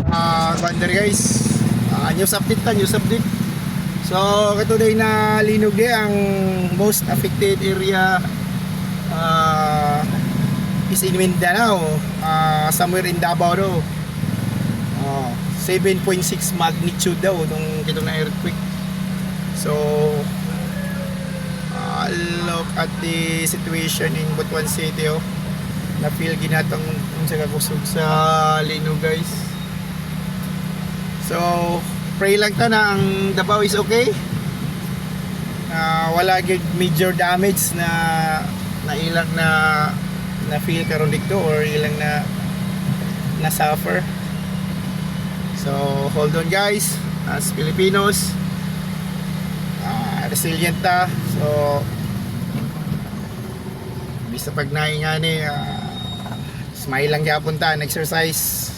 Bander guys, news update ta, news update. So today na linog di ang most affected area is in Mindanao, somewhere in Davao daw. 7.6 magnitude daw itong na earthquake. So look at the situation in Butuan City. Na feel ginatang sa kakusog sa linog guys. So pray lang ta na ang Davao is okay. Wala gig major damage na ilang na feel karon dito or ilang na suffer. So hold on guys, as Filipinos, resilient ta. So bisa pag naingani, smile lang gyapon ta, exercise.